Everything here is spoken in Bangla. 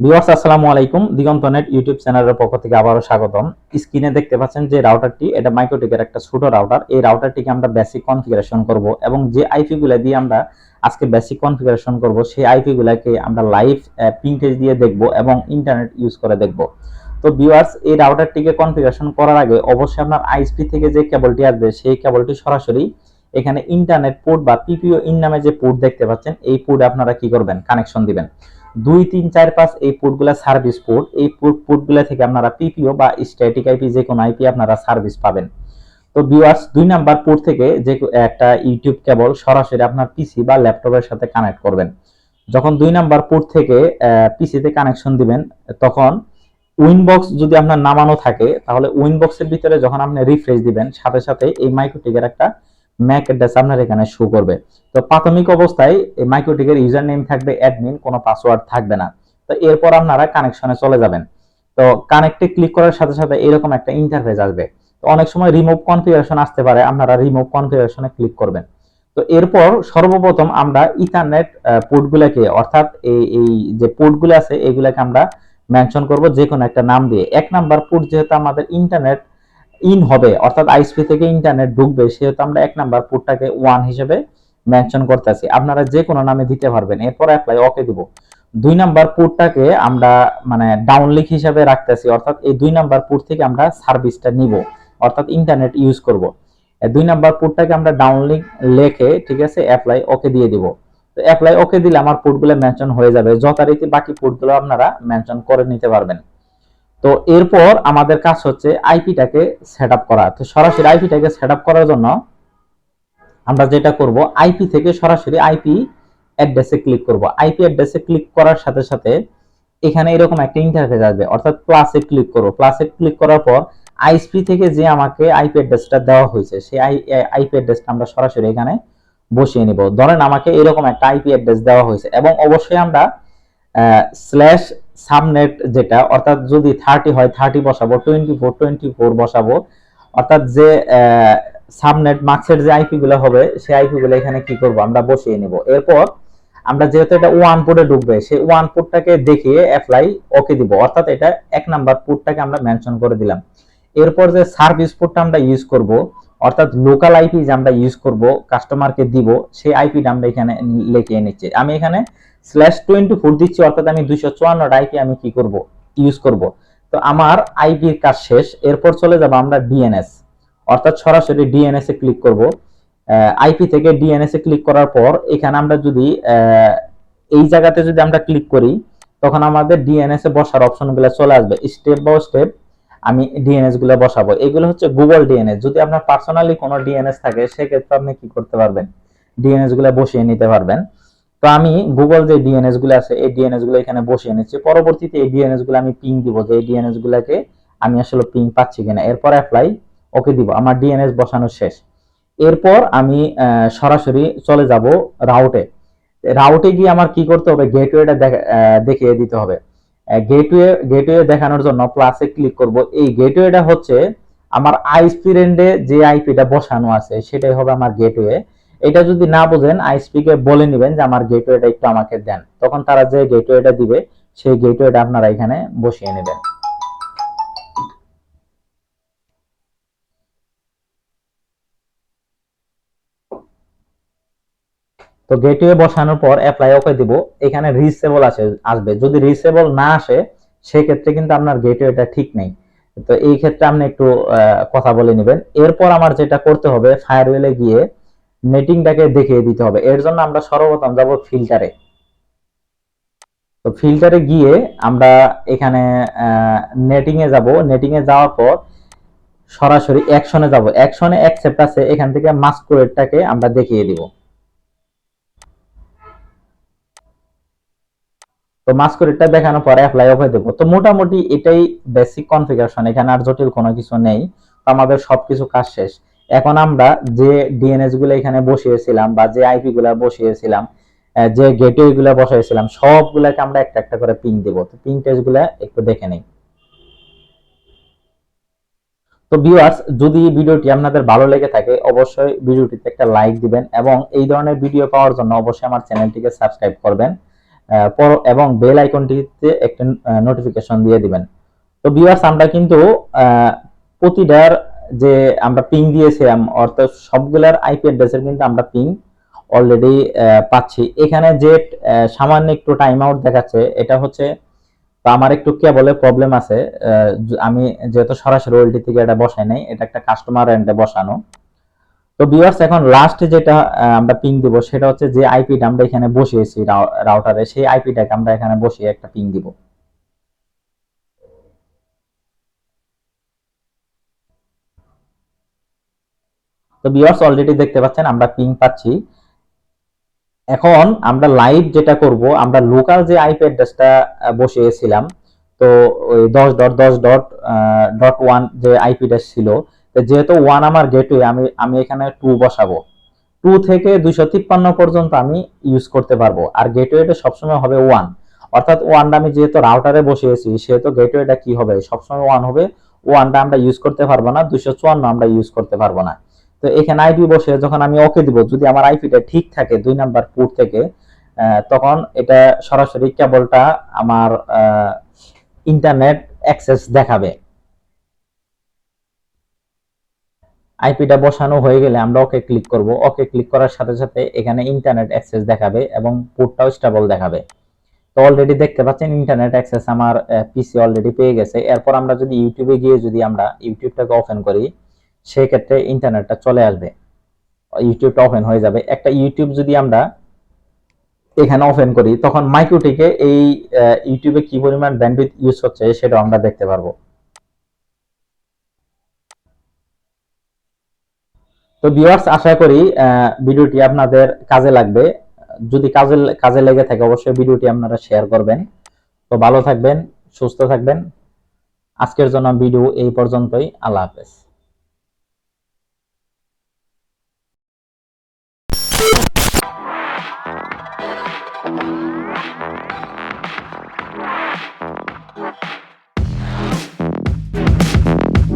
ভিউয়ার্স আসসালামু আলাইকুম, দিগন্তনেট ইউটিউব চ্যানেলের পক্ষ থেকে আবারও স্বাগতম। স্ক্রিনে দেখতে পাচ্ছেন যে রাউটারটি, এটা মাইক্রোটিকের একটা ছোট রাউটার। এই রাউটারটিকে আমরা বেসিক কনফিগারেশন করব এবং যে আইপি গুলা দিয়ে আমরা আজকে বেসিক কনফিগারেশন করব সেই আইপি গুলাকে আমরা লাইভ পিং টেস্ট দিয়ে দেখব এবং ইন্টারনেট ইউজ করে দেখব। তো ভিউয়ার্স, এই রাউটারটিকে কনফিগারেশন করার আগে অবশ্যই আপনার আইএসপি থেকে যে কেবলটি আসবে সেই কেবলটি সরাসরি এখানে ইন্টারনেট পোর্ট বা পিপিও ইন নামে যে পোর্ট দেখতে পাচ্ছেন এই পোর্টে আপনারা কি করবেন, কানেকশন দিবেন। 2 3 4 5 এই পোর্টগুলো সার্ভিস পোর্ট। এই পোর্টগুলো থেকে আপনারা পিপিও বা স্ট্যাটিক আইপি যে কোনো আইপি আপনারা সার্ভিস পাবেন। তো ভিউয়ার্স, 2 নাম্বার পোর্ট থেকে যে একটা ইউটিউব কেবল সরাসরি আপনার পিসি বা ল্যাপটপের সাথে কানেক্ট করবেন। যখন 2 নাম্বার পোর্ট থেকে পিসিতে কানেকশন দিবেন, তখন উইনবক্স যদি আপনার নামানো থাকে তাহলে উইনবক্সের ভিতরে যখন আপনি রিফ্রেশ দিবেন সাথে সাথে এই মাইক্রোটিকের একটা ম্যাক অ্যাড্রেস আপনার এখানে শো করবে। তো প্রাথমিক অবস্থায় এই মাইক্রোটিকের ইউজার নেম থাকবে অ্যাডমিন, কোনো পাসওয়ার্ড থাকবে না। তো এরপর আপনারা কানেকশনে চলে যাবেন। তো কানেক্টে ক্লিক করার সাথে সাথে এরকম একটা ইন্টারফেস আসবে। তো অনেক সময় রিমুভ কনফিগারেশন আসতে পারে, আপনারা রিমুভ কনফিগারেশনে ক্লিক করবেন। তো এরপর সর্বপ্রথম আমরা ইথারনেট পোর্টগুলোকে, অর্থাৎ এই যে পোর্টগুলো আছে এগুলাকে আমরা মেনশন করব যে কোনো একটা নাম দিয়ে। 1 নাম্বার পোর্ট যেহেতু আমাদের ইন্টারনেট ইন হবে, অর্থাৎ আইএসপি থেকে ইন্টারনেট ঢুকবে, সেহেতু আমরা 1 নাম্বার পোর্টটাকে 1 হিসেবে মেনশন করতেছি। আপনারা যে কোনো নামে দিতে পারবেন। এরপর অ্যাপ্লাই ওকে দিব। 2 নাম্বার পোর্টটাকে আমরা মানে ডাউনলিঙ্ক হিসেবে রাখতেছি, অর্থাৎ এই 2 নাম্বার পোর্ট থেকে আমরা সার্ভিসটা নিব, অর্থাৎ ইন্টারনেট ইউজ করব। 2 নাম্বার পোর্টটাকে আমরা ডাউনলিঙ্ক লিখে, ঠিক আছে, অ্যাপ্লাই ওকে দিয়ে দিব। তো অ্যাপ্লাই ওকে দিলে আমার পোর্টগুলো মেনশন হয়ে যাবে। যথারীতি বাকি পোর্টগুলো আপনারা মেনশন করে নিতে পারবেন। তো এরপর আমাদের কাজ হচ্ছে আইপিটাকে সেটআপ করা। তো সরাসরি আইপিটাকে সেটআপ করার জন্য আমরা যেটা করব, আইপি থেকে সরাসরি আইপি অ্যাড্রেসে ক্লিক করব। আইপি অ্যাড্রেসে ক্লিক করার সাথে সাথে এখানে এরকম একটা ইন্টারফেস আসবে, অর্থাৎ প্লাসে ক্লিক করব। প্লাসে ক্লিক করার পর আইএসপি থেকে যে আমাকে আইপি অ্যাড্রেসটা দেওয়া হয়েছে সেই আইপি অ্যাড্রেসটা আমরা সরাসরি এখানে বসিয়ে নিব। ধরেন আমাকে এরকম একটা আইপি অ্যাড্রেস দেওয়া হয়েছে এবং অবশ্যই আমরা স্ল্যাশ সাবনেট যেটা, অর্থাৎ যদি 30 হয় 30 বসাবো, 24 বসাবো, অর্থাৎ যে সাবনেট মার্কসের যে আইপি গুলো হবে সেই আইপি গুলো এখানে কি করব, আমরা বসিয়ে নিব। এরপর আমরা যেহেতু এটা 1 পোর্টে ঢুকবে, সেই 1 পোর্টটাকে দেখিয়ে অ্যাপ্লাই ওকে দিব, অর্থাৎ এটা 1 নাম্বার পোর্টটাকে আমরা মেনশন করে দিলাম। এরপর যে সার্ভিস পোর্টটা আমরা ইউজ করব, অর্থাৎ লোকাল আইপি যে আমরা ইউজ করব কাস্টমারকে দিব, সেই আইপিটা আমরা এখানে লিখে নিচ্ছি। আমি এখানে /24 দিচ্ছি, অর্থাৎ আমি 254 আইপি আমি কি করব, ইউজ করব। তো আমার আইপির কাজ শেষ। এরপর চলে যাব আমরা ডিএনএস, অর্থাৎ সরাসরি ডিএনএস এ ক্লিক করব। আইপি থেকে ডিএনএস এ ক্লিক করার পর এখানে আমরা যদি এই জায়গাতে যদি আমরা ক্লিক করি, তখন আমাদের ডিএনএস এ বসার অপশনগুলো চলে আসবে। স্টেপ বাই স্টেপ আমি ডিএনএস গুলো বসাবো। এগুলো হচ্ছে গুগল ডিএনএস। যদি আপনার পার্সোনালি কোনো ডিএনএস থাকে সেক্ষেত্রে আপনি কি করতে পারবেন, ডিএনএস গুলো বসিয়ে নিতে পারবেন। তো আমি গুগল যে ডিএনএস গুলো আছে এই ডিএনএস গুলো এখানে বসিয়ে নিচ্ছি। পরবর্তীতে এই ডিএনএস গুলো আমি পিং দিব, যে এই ডিএনএস গুলোকে আমি আসলে পিং পাচ্ছি কিনা। এরপর অ্যাপ্লাই ওকে দিব। আমার ডিএনএস বসানো শেষ। এরপর আমি সরাসরি চলে যাব রাউটে। রাউটে গিয়ে আমার কি করতে হবে, গেটওয়েটা দেখিয়ে দিতে হবে। গেটওয়ে দেখানোর জন্য প্লাসে ক্লিক করব। এই গেটওয়েটা হচ্ছে আমার আইএসপি রেন্ডে যে আইপিটা বসানো আছে সেটাই হবে আমার গেটওয়ে। এটা যদি না বোঝেন আইএসপি কে বলে নেবেন যে আমার গেটওয়েটা একটু আমাকে দেন, তখন তারা যে গেটওয়েটা দিবে সেই গেটওয়েটা আপনারা এখানে বসিয়ে নেবেন। তো গেটওয়ে বসানোর পর অ্যাপ্লাই ওকে দিব। এখানে রিচেবল আসবে। যদি রিচেবল না আসে সেক্ষেত্রে কিন্তু আপনার গেটওয়েটা ঠিক নেই। তো এই ক্ষেত্রে আপনি একটু কথা বলে নেবেন। এরপর আমার যেটা করতে হবে, ফায়ারওয়েলে গিয়ে নেটিংটাকে দেখিয়ে দিতে হবে। এর জন্য আমরা সর্বপ্রথম যাব ফিল্টারে। তো ফিল্টারে গিয়ে আমরা এখানে নেটিং এ যাব। নেটিং এ যাওয়ার পর সরাসরি অ্যাকশনে যাব। অ্যাকশনে অ্যাকসেপ্ট আছে, এখান থেকে মাস্কুরেটটাকে আমরা দেখিয়ে দিব। তো মাস্কুরেটটা দেখানোর পরে অ্যাপ্লাই ওকে দেব। তো মোটামুটি এটাই বেসিক কনফিগারেশন, এখানে আর জটিল কোনো কিছু নেই। তো আমাদের সবকিছু কাজ শেষ। এখন আমরা যে ডিএনএস গুলো এখানে বসিয়েছিলাম বা যে আইপি গুলা বসিয়েছিলাম, যে গেটওয়ে গুলা বসাইছিলাম, সবগুলাকে আমরা একটা একটা করে পিং দেব। তো পিং টেস্ট গুলা একটু দেখে নেই। তো ভিউয়ার্স, যদি ভিডিওটি আপনাদের ভালো লেগে থাকে অবশ্যই ভিডিওটিতে একটা লাইক দিবেন এবং এই ধরনের ভিডিও পাওয়ার জন্য অবশ্যই আমার চ্যানেলটিকে সাবস্ক্রাইব করবেন এবং বেল আইকনটিতে একটা নোটিফিকেশন দিয়ে দিবেন। তো ভিউয়ার্স, আমরা কিন্তু প্রতিটার যে আমরা পিং দিয়েছিলাম অর্থাৎ সবগুলার আইপি অ্যাড্রেসের কিন্তু আমরা পিং অলরেডি পাচ্ছি। এখানে যে সামান্য একটু টাইম আউট দেখাচ্ছে এটা হচ্ছে, তো আমার একটু কেবলে প্রবলেম আছে। আমি যেহেতু সরাসরি ওএলটি থেকে এটা বসাই নাই, এটা একটা কাস্টমার এন্ডে বসানো। তো ভিউয়ার্স, এখন লাস্ট যেটা আমরা পিং দিব সেটা হচ্ছে যে আইপিটা আমরা এখানে বসিয়েছি রাউটারে, সেই আইপিটাকে আমরা এখানে বসিয়ে একটা পিং দিব। তো ভিউয়ার্স, অলরেডি দেখতে পাচ্ছেন আমরা পিং পাচ্ছি। এখন আমরা লাইভ যেটা করব, আমরা লোকাল যে আইপি অ্যাড্রেসটা বসিয়েছিলাম, তো ওই 10.10.1 যে আইপি অ্যাড্রেস ছিল, তো যেহেতু 1 আমার গেটওয়ে, আমি এখানে 2 বসাবো। 2 থেকে 253 পর্যন্ত আমি ইউজ করতে পারবো, আর গেটওয়েটা সবসময় হবে 1। অর্থাৎ 1টা আমি যেহেতু রাউটারে বসিয়েছি সেহেতু গেটওয়েটা কি হবে, সবসময় 1 হবে। 1টা আমরা ইউজ করতে পারবো না, 254 আমরা ইউজ করতে পারবো না। তো এখানে আইপি বসে যখন আমি ওকে দিব, যদি আমার আইপিটা ঠিক থাকে 2 নাম্বার পোর্ট থেকে, তখন এটা সরাসরি কেবলটা আমার ইন্টারনেট অ্যাক্সেস দেখাবে। আইপিটা বসানো হয়ে গেলে আমরা ওকে ক্লিক করব। ওকে ক্লিক করার সাথে সাথে এখানে ইন্টারনেট অ্যাক্সেস দেখাবে এবং পোর্টটাও স্টেবল দেখাবে। তো অলরেডি দেখতে পাচ্ছেন ইন্টারনেট অ্যাক্সেস আমার পিসি অলরেডি পেয়ে গেছে। এরপর আমরা যদি ইউটিউবে গিয়ে যদি আমরা ইউটিউবটাকে ওপেন করি, সেই ক্ষেত্রে ইন্টারনেটটা চলে আসবে, ইউটিউবটা ওপেন হয়ে যাবে। একটা ইউটিউব যদি আমরা এখানে ওপেন করি, তখন মাইক্রোটিকে এই ইউটিউবে কি পরিমাণ ব্যান্ডউইথ ইউজ হচ্ছে সেটা আমরা দেখতে পারবো। তো ভিউয়ার্স, আশা করি ভিডিওটি আপনাদের কাজে লাগবে। যদি কাজে লেগে থাকে অবশ্যই ভিডিওটি আপনারা শেয়ার করবেন। তো ভালো থাকবেন, সুস্থ থাকবেন। আজকের জন্য ভিডিও এই পর্যন্তই। আল্লাহ হাফেজ।